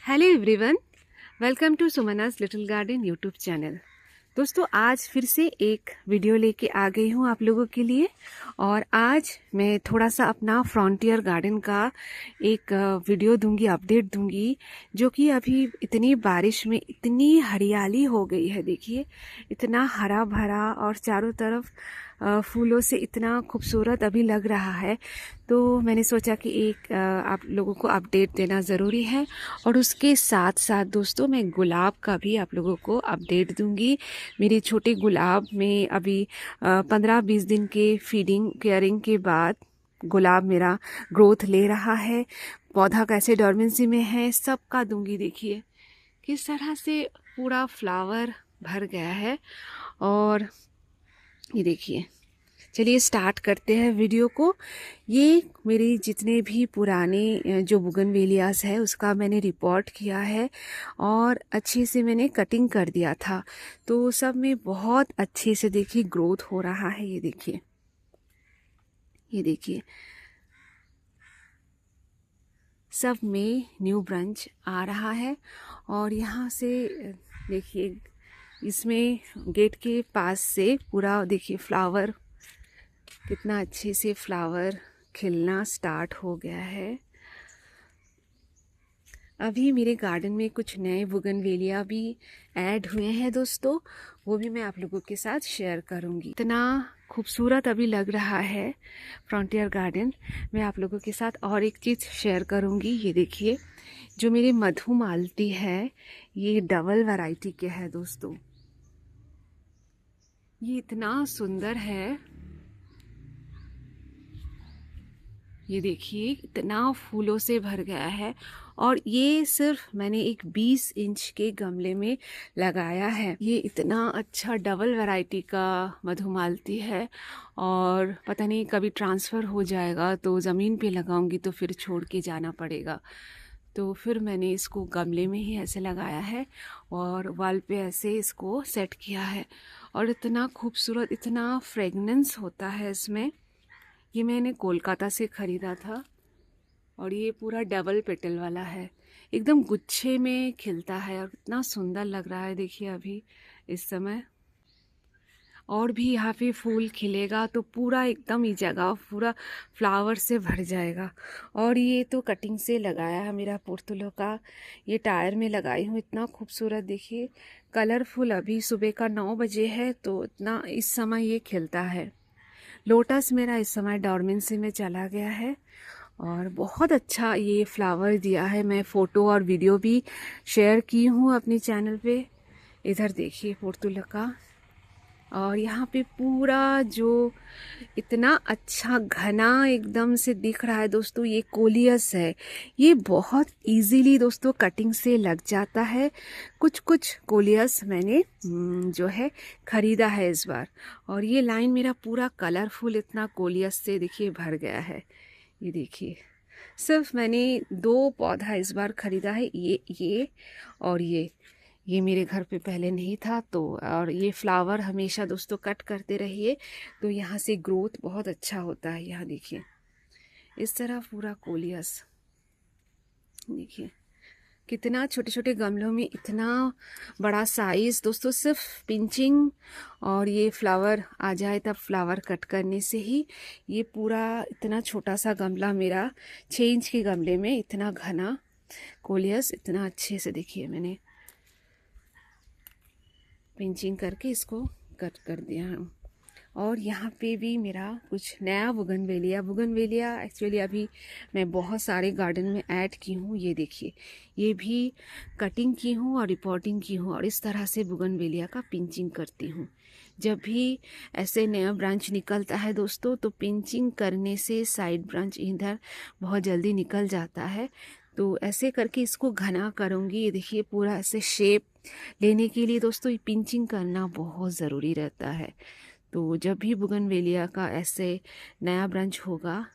Hello everyone, welcome to Suman's little garden YouTube channel. दोस्तों, आज फिर से एक वीडियो लेके आ गई हूँ आप लोगों के लिए। और आज मैं थोड़ा सा अपना फ्रंटियर गार्डन का एक वीडियो दूंगी, अपडेट दूंगी, जो कि अभी इतनी बारिश में इतनी हरियाली हो गई है। देखिए, इतना हरा भरा और चारों तरफ फूलों से इतना खूबसूरत अभी लग रहा है। तो मैंने सोचा कि एक आप लोगों को अपडेट देना ज़रूरी है। और उसके साथ साथ दोस्तों, मैं गुलाब का भी आप लोगों को अपडेट दूंगी। मेरे छोटे गुलाब में अभी 15-20 दिन के फीडिंग केयरिंग के बाद गुलाब मेरा ग्रोथ ले रहा है। पौधा कैसे डोरमेंसी में है सबका दूंगी। देखिए किस तरह से पूरा फ्लावर भर गया है। और ये देखिए, चलिए स्टार्ट करते हैं वीडियो को। ये मेरे जितने भी पुराने जो बुगनवेलियास है उसका मैंने रिपोर्ट किया है और अच्छे से मैंने कटिंग कर दिया था। तो सब में बहुत अच्छे से देखिए ग्रोथ हो रहा है। ये देखिए, ये देखिए, सब में न्यू ब्रांच आ रहा है। और यहाँ से देखिए, इसमें गेट के पास से पूरा देखिए फ्लावर, कितना अच्छे से फ्लावर खिलना स्टार्ट हो गया है। अभी मेरे गार्डन में कुछ नए बुगनवेलिया भी ऐड हुए हैं दोस्तों, वो भी मैं आप लोगों के साथ शेयर करूंगी। इतना खूबसूरत अभी लग रहा है फ्रंटियर गार्डन। मैं आप लोगों के साथ और एक चीज़ शेयर करूंगी। ये देखिए, जो मेरे मधुमालती है, ये डबल वैरायटी के है दोस्तों। ये इतना सुंदर है। ये देखिए, इतना फूलों से भर गया है। और ये सिर्फ मैंने एक 20 इंच के गमले में लगाया है। ये इतना अच्छा डबल वैरायटी का मधुमालती है। और पता नहीं कभी ट्रांसफ़र हो जाएगा तो ज़मीन पे लगाऊंगी तो फिर छोड़ के जाना पड़ेगा। तो फिर मैंने इसको गमले में ही ऐसे लगाया है और वॉल पे ऐसे इसको सेट किया है। और इतना खूबसूरत, इतना फ्रेगनेंस होता है इसमें। ये मैंने कोलकाता से ख़रीदा था और ये पूरा डबल पेटल वाला है, एकदम गुच्छे में खिलता है और इतना सुंदर लग रहा है। देखिए अभी इस समय और भी यहाँ पे फूल खिलेगा तो पूरा एकदम ये जगह पूरा फ्लावर से भर जाएगा। और ये तो कटिंग से लगाया है मेरा पोर्तुलो का, ये टायर में लगाई हूँ। इतना खूबसूरत देखिए, कलरफुल। अभी सुबह का 9 बजे है तो इतना इस समय ये खिलता है। लोटस मेरा इस समय डॉर्मेंसी में चला गया है और बहुत अच्छा ये फ्लावर दिया है। मैं फ़ोटो और वीडियो भी शेयर की हूँ अपने चैनल पे। इधर देखिए पोर्तुला का। और यहाँ पे पूरा जो इतना अच्छा घना एकदम से दिख रहा है दोस्तों, ये कोलियस है। ये बहुत इजीली दोस्तों कटिंग से लग जाता है। कुछ कुछ कोलियस मैंने जो है ख़रीदा है इस बार। और ये लाइन मेरा पूरा कलरफुल इतना कोलियस से देखिए भर गया है। ये देखिए, सिर्फ मैंने 2 पौधा इस बार ख़रीदा है, ये और ये मेरे घर पे पहले नहीं था। तो और ये फ्लावर हमेशा दोस्तों कट करते रहिए तो यहाँ से ग्रोथ बहुत अच्छा होता है। यहाँ देखिए, इस तरह पूरा कोलियस देखिए, कितना छोटे छोटे गमलों में इतना बड़ा साइज दोस्तों। सिर्फ पिंचिंग और ये फ्लावर आ जाए तब फ्लावर कट करने से ही ये पूरा इतना छोटा सा गमला मेरा 6 इंच के गमले में इतना घना कोलियस इतना अच्छे से देखिए मैंने पिंचिंग करके इसको कट कर दिया है। और यहाँ पे भी मेरा कुछ नया बुगनवेलिया एक्चुअली अभी मैं बहुत सारे गार्डन में ऐड की हूँ। ये देखिए, ये भी कटिंग की हूँ और रिपोर्टिंग की हूँ और इस तरह से बुगनवेलिया का पिंचिंग करती हूँ। जब भी ऐसे नया ब्रांच निकलता है दोस्तों तो पिंचिंग करने से साइड ब्रांच इधर बहुत जल्दी निकल जाता है। तो ऐसे करके इसको घना करूँगी। ये देखिए, पूरा ऐसे शेप लेने के लिए दोस्तों ये पिंचिंग करना बहुत ज़रूरी रहता है। तो जब भी बुगनवेलिया का ऐसे नया ब्रांच होगा,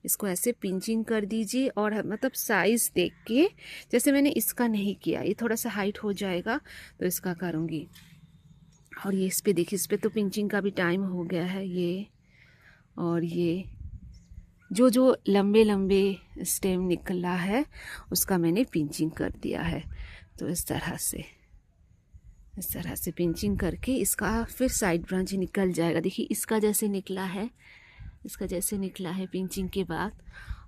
इसको ऐसे पिंचिंग कर दीजिए। और मतलब साइज़ देख के, जैसे मैंने इसका नहीं किया, ये थोड़ा सा हाइट हो जाएगा तो इसका करूँगी। और ये इस पे देखिए, इस पे तो पिंचिंग का भी टाइम हो गया है। ये और ये जो जो लंबे लंबे स्टेम निकला है उसका मैंने पिंचिंग कर दिया है। तो इस तरह से पिंचिंग करके इसका फिर साइड ब्रांच निकल जाएगा। देखिए इसका जैसे निकला है पिंचिंग के बाद,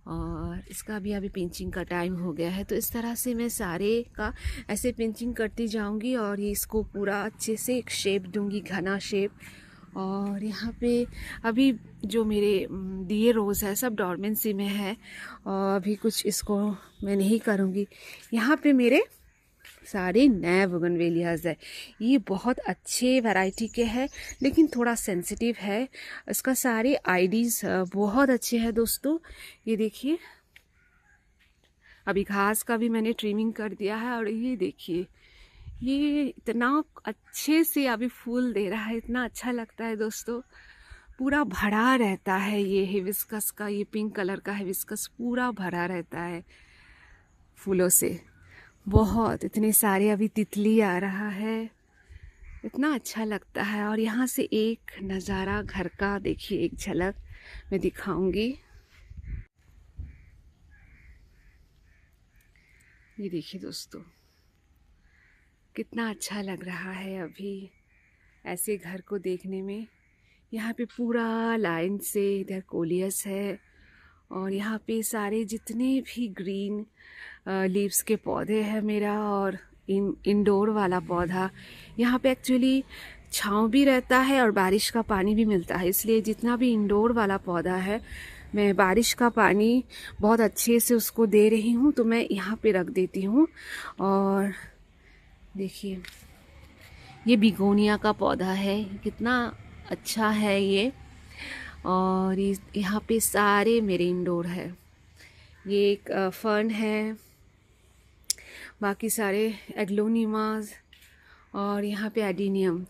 और इसका भी अभी पिंचिंग का टाइम हो गया है। तो इस तरह से मैं सारे का ऐसे पिंचिंग करती जाऊंगी और ये इसको पूरा अच्छे से एक शेप दूंगी, घना शेप। और यहाँ पे अभी जो मेरे दिए रोज़ है सब डॉर्मेंसी में है, और अभी कुछ इसको मैं नहीं करूँगी। यहाँ पे मेरे सारे नए बोगनवेलियाज है। ये बहुत अच्छे वैरायटी के हैं लेकिन थोड़ा सेंसिटिव है। इसका सारे आईडीज बहुत अच्छे हैं दोस्तों। ये देखिए अभी घास का भी मैंने ट्रिमिंग कर दिया है, और ये देखिए ये इतना अच्छे से अभी फूल दे रहा है, इतना अच्छा लगता है दोस्तों। पूरा भरा रहता है ये हिबिस्कस का, ये पिंक कलर का हिबिस्कस पूरा भरा रहता है फूलों से। बहुत इतने सारे अभी तितली आ रहा है, इतना अच्छा लगता है। और यहाँ से एक नज़ारा घर का देखिए, एक झलक मैं दिखाऊंगी। ये देखिए दोस्तों कितना अच्छा लग रहा है अभी ऐसे घर को देखने में। यहाँ पे पूरा लाइन से इधर कोलियस है, और यहाँ पे सारे जितने भी ग्रीन लीव्स के पौधे हैं मेरा, और इंडोर वाला पौधा। यहाँ पे एक्चुअली छांव भी रहता है और बारिश का पानी भी मिलता है, इसलिए जितना भी इंडोर वाला पौधा है मैं बारिश का पानी बहुत अच्छे से उसको दे रही हूँ। तो मैं यहाँ पे रख देती हूँ। और देखिए ये बिगोनिया का पौधा है, कितना अच्छा है ये। और यहाँ पे सारे मेरे इंडोर है। ये एक फर्न है, बाकी सारे एग्लोनिमास, और यहाँ पे एडिनियम।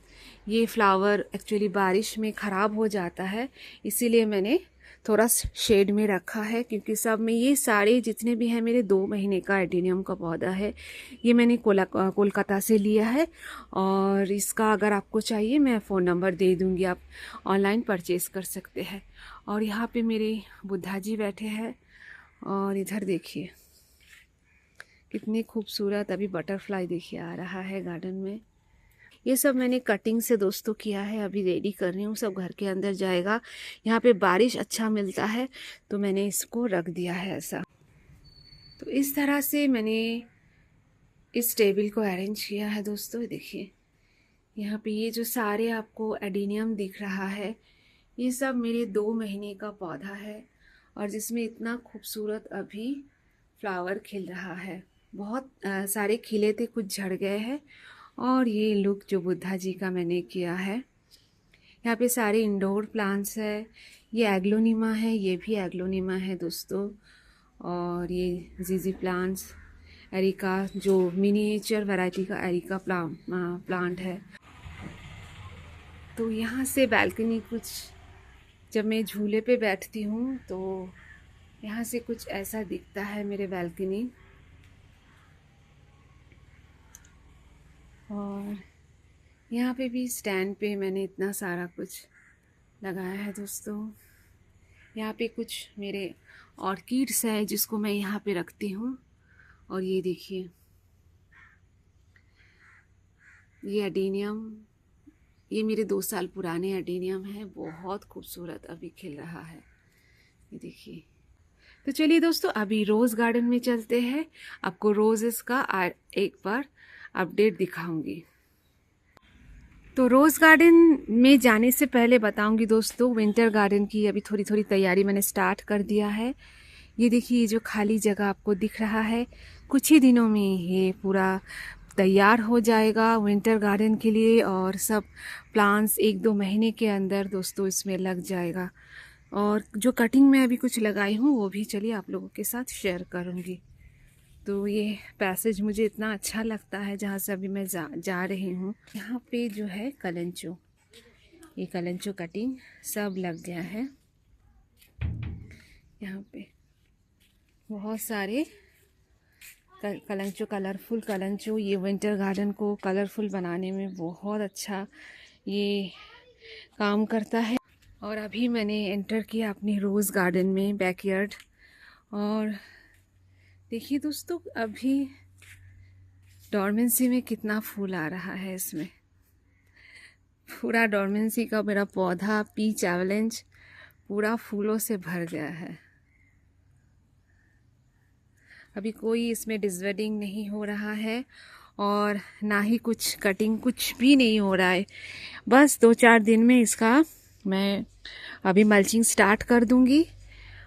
ये फ्लावर एक्चुअली बारिश में ख़राब हो जाता है, इसीलिए मैंने थोड़ा शेड में रखा है, क्योंकि सब में ये सारे जितने भी हैं मेरे 2 महीने का एडिनियम का पौधा है। ये मैंने कोलकाता से लिया है, और इसका अगर आपको चाहिए मैं फ़ोन नंबर दे दूँगी, आप ऑनलाइन परचेज़ कर सकते हैं। और यहाँ पे मेरे बुद्धा जी बैठे हैं, और इधर देखिए कितनी खूबसूरत अभी बटरफ्लाई देखिए आ रहा है गार्डन में। ये सब मैंने कटिंग से दोस्तों किया है, अभी रेडी कर रही हूँ, सब घर के अंदर जाएगा। यहाँ पे बारिश अच्छा मिलता है तो मैंने इसको रख दिया है ऐसा। तो इस तरह से मैंने इस टेबल को अरेंज किया है दोस्तों। देखिए यहाँ पे ये जो सारे आपको एडिनियम दिख रहा है, ये सब मेरे 2 महीने का पौधा है, और जिसमें इतना खूबसूरत अभी फ्लावर खिल रहा है। बहुत सारे खिले थे, कुछ झड़ गए हैं। और ये लुक जो बुद्धा जी का मैंने किया है, यहाँ पे सारे इंडोर प्लांट्स है। ये एग्लोनिमा है, ये भी एग्लोनिमा है दोस्तों। और ये जीजी प्लांट्स, एरिका जो मिनिएचर वैरायटी का एरिका प्लांट है। तो यहाँ से बैल्कनी कुछ, जब मैं झूले पे बैठती हूँ तो यहाँ से कुछ ऐसा दिखता है मेरे बैल्कनी। और यहाँ पे भी स्टैंड पे मैंने इतना सारा कुछ लगाया है दोस्तों। यहाँ पे कुछ मेरे ऑर्किड्स है जिसको मैं यहाँ पे रखती हूँ। और ये देखिए ये एडेनियम, ये मेरे 2 साल पुराने एडेनियम है, बहुत खूबसूरत अभी खिल रहा है, ये देखिए। तो चलिए दोस्तों अभी रोज़ गार्डन में चलते हैं, आपको रोजेस का एक बार अपडेट दिखाऊंगी। तो रोज़ गार्डन में जाने से पहले बताऊंगी दोस्तों, विंटर गार्डन की अभी थोड़ी थोड़ी तैयारी मैंने स्टार्ट कर दिया है। ये देखिए, ये जो खाली जगह आपको दिख रहा है, कुछ ही दिनों में ये पूरा तैयार हो जाएगा विंटर गार्डन के लिए, और सब प्लांट्स 1-2 महीने के अंदर दोस्तों इसमें लग जाएगा। और जो कटिंग में अभी कुछ लगाई हूँ वो भी चलिए आप लोगों के साथ शेयर करूँगी। तो ये पैसेज मुझे इतना अच्छा लगता है जहाँ से अभी मैं जा रही हूँ। यहाँ पे जो है कलंचो, ये कलंचो कटिंग सब लग गया है। यहाँ पे बहुत सारे कलंचो, कलरफुल कलंचो, ये विंटर गार्डन को कलरफुल बनाने में बहुत अच्छा ये काम करता है। और अभी मैंने एंटर किया अपनी रोज़ गार्डन में, बैकयार्ड। और देखिए दोस्तों, अभी डोरमेंसी में कितना फूल आ रहा है। इसमें पूरा डोरमेंसी का मेरा पौधा पीच एवलेंच पूरा फूलों से भर गया है। अभी कोई इसमें डिसवेडिंग नहीं हो रहा है और ना ही कुछ कटिंग, कुछ भी नहीं हो रहा है। बस 2-4 दिन में इसका मैं अभी मल्चिंग स्टार्ट कर दूंगी।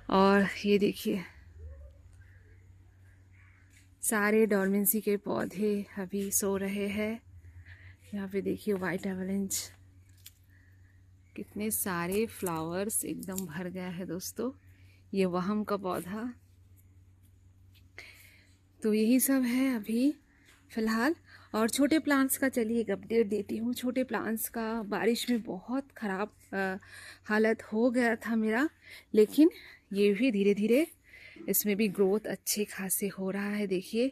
और ये देखिए, सारे डोरमेंसी के पौधे अभी सो रहे हैं। यहाँ पे देखिए वाइट एवलेंच, कितने सारे फ्लावर्स एकदम भर गया है दोस्तों। ये वहम का पौधा। तो यही सब है अभी फ़िलहाल। और छोटे प्लांट्स का चलिए एक अपडेट देती हूँ। छोटे प्लांट्स का बारिश में बहुत ख़राब हालत हो गया था मेरा, लेकिन ये भी धीरे धीरे इसमें भी ग्रोथ अच्छे खासे हो रहा है। देखिए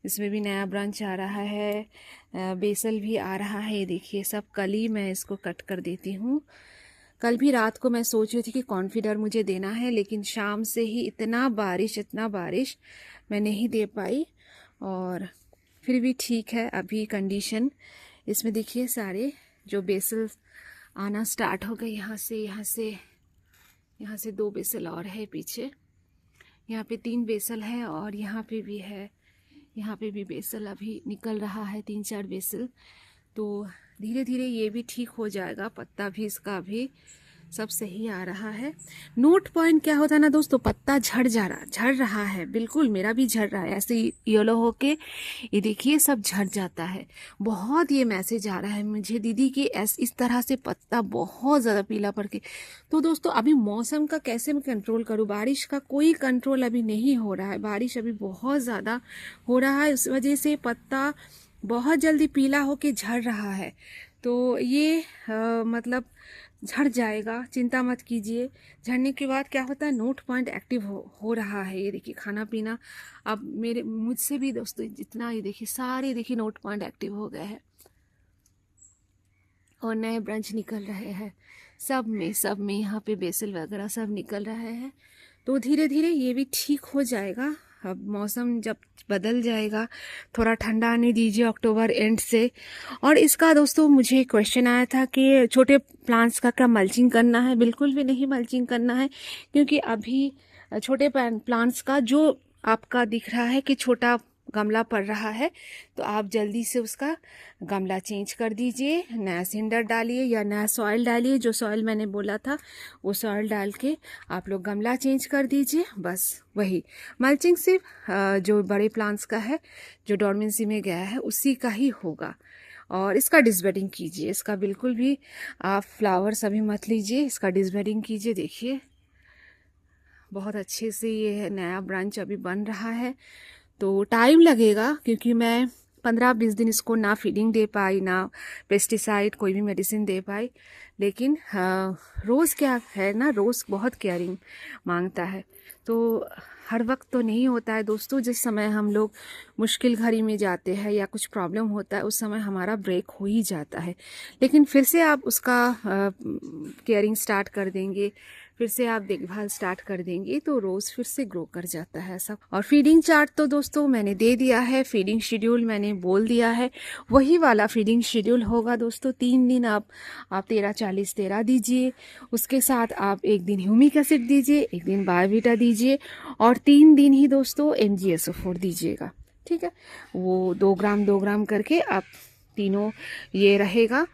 इसमें भी नया ब्रांच आ रहा है, बेसल भी आ रहा है। ये देखिए सब कल ही मैं इसको कट कर देती हूँ। कल भी रात को मैं सोच रही थी कि कॉन्फिडर मुझे देना है, लेकिन शाम से ही इतना बारिश मैं नहीं दे पाई। और फिर भी ठीक है अभी कंडीशन। इसमें देखिए सारे जो बेसल आना स्टार्ट हो गए। यहाँ से 2 बेसल और है पीछे। यहाँ पे 3 बेसल है और यहाँ पे भी है। यहाँ पे भी बेसल अभी निकल रहा है, 3-4 बेसल। तो धीरे धीरे ये भी ठीक हो जाएगा। पत्ता भी इसका भी सब सही आ रहा है। नोट पॉइंट क्या होता है ना दोस्तों, पत्ता झड़ रहा है। बिल्कुल मेरा भी झड़ रहा है, ऐसे येलो होके ये देखिए सब झड़ जाता है। बहुत ये मैसेज आ रहा है मुझे दीदी कि इस तरह से पत्ता बहुत ज़्यादा पीला पड़ के। तो दोस्तों अभी मौसम का कैसे मैं कंट्रोल करूँ? बारिश का कोई कंट्रोल अभी नहीं हो रहा है। बारिश अभी बहुत ज़्यादा हो रहा है, उस वजह से पत्ता बहुत जल्दी पीला होके झड़ रहा है। तो ये मतलब झड़ जाएगा, चिंता मत कीजिए। झड़ने के बाद क्या होता है, नोट पॉइंट एक्टिव हो रहा है। ये देखिए खाना पीना अब मुझसे भी दोस्तों जितना, ये देखिए सारे देखिए नोट पॉइंट एक्टिव हो गए हैं और नए ब्रांच निकल रहे हैं। सब में यहाँ पे बेसल वगैरह सब निकल रहे हैं। तो धीरे धीरे ये भी ठीक हो जाएगा। अब मौसम जब बदल जाएगा, थोड़ा ठंडा आने दीजिए अक्टूबर एंड से। और इसका दोस्तों मुझे क्वेश्चन आया था कि छोटे प्लांट्स का क्या मल्चिंग करना है? बिल्कुल भी नहीं मल्चिंग करना है, क्योंकि अभी छोटे प्लांट्स का जो आपका दिख रहा है कि छोटा गमला पड़ रहा है, तो आप जल्दी से उसका गमला चेंज कर दीजिए, नया सिंडर डालिए या नया सॉइल डालिए। जो सॉइल मैंने बोला था वो सॉइल डाल के आप लोग गमला चेंज कर दीजिए। बस वही मल्चिंग सिर्फ जो बड़े प्लांट्स का है, जो डोरमेंसी में गया है, उसी का ही होगा। और इसका डिसबेडिंग कीजिए। इसका बिल्कुल भी आप फ्लावर्स अभी मत लीजिए, इसका डिसबेडिंग कीजिए। देखिए बहुत अच्छे से ये नया ब्रांच अभी बन रहा है। तो टाइम लगेगा, क्योंकि मैं 15-20 दिन इसको ना फीडिंग दे पाई, ना पेस्टिसाइड कोई भी मेडिसिन दे पाई। लेकिन रोज़ क्या है ना, रोज़ बहुत केयरिंग मांगता है। तो हर वक्त तो नहीं होता है दोस्तों। जिस समय हम लोग मुश्किल घड़ी में जाते हैं या कुछ प्रॉब्लम होता है, उस समय हमारा ब्रेक हो ही जाता है। लेकिन फिर से आप उसका केयरिंग स्टार्ट कर देंगे, फिर से आप देखभाल स्टार्ट कर देंगे, तो रोज़ फिर से ग्रो कर जाता है सब। और फीडिंग चार्ट तो दोस्तों मैंने दे दिया है, फीडिंग शेड्यूल मैंने बोल दिया है, वही वाला फीडिंग शेड्यूल होगा दोस्तों। 3 दिन आप 13-40-13 दीजिए, उसके साथ आप 1 दिन ह्यूमिक एसिड दीजिए, 1 दिन बायोवीटा दीजिए, और 3 दिन ही दोस्तों MgSO4 दीजिएगा। ठीक है, वो 2 ग्राम करके आप तीनों ये रहेगा।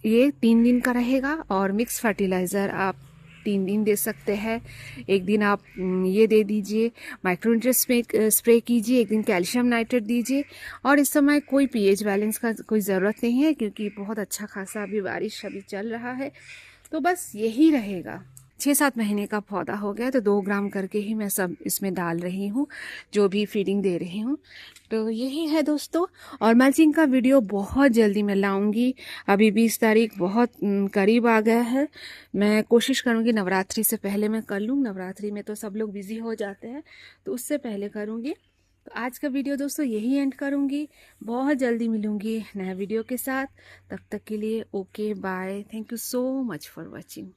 ये 3 दिन का रहेगा। और मिक्स फर्टिलाइज़र आप 3 दिन दे सकते हैं। 1 दिन आप ये दे दीजिए, माइक्रोन्यूट्रिएंट स्प्रे कीजिए, 1 दिन कैल्शियम नाइट्रेट दीजिए। और इस समय कोई पीएच बैलेंस का कोई ज़रूरत नहीं है, क्योंकि बहुत अच्छा खासा अभी बारिश अभी चल रहा है। तो बस यही रहेगा। 6-7 महीने का पौधा हो गया, तो 2 ग्राम करके ही मैं सब इसमें डाल रही हूँ, जो भी फीडिंग दे रही हूँ। तो यही है दोस्तों। और मल्चिंग का वीडियो बहुत जल्दी मैं लाऊंगी। अभी 20 तारीख बहुत करीब आ गया है। मैं कोशिश करूँगी नवरात्रि से पहले मैं कर लूँ। नवरात्रि में तो सब लोग बिजी हो जाते हैं, तो उससे पहले करूँगी। तो आज का वीडियो दोस्तों यही एंड करूँगी। बहुत जल्दी मिलूँगी नया वीडियो के साथ। तब तक के लिए okay bye. Thank you so much for watching.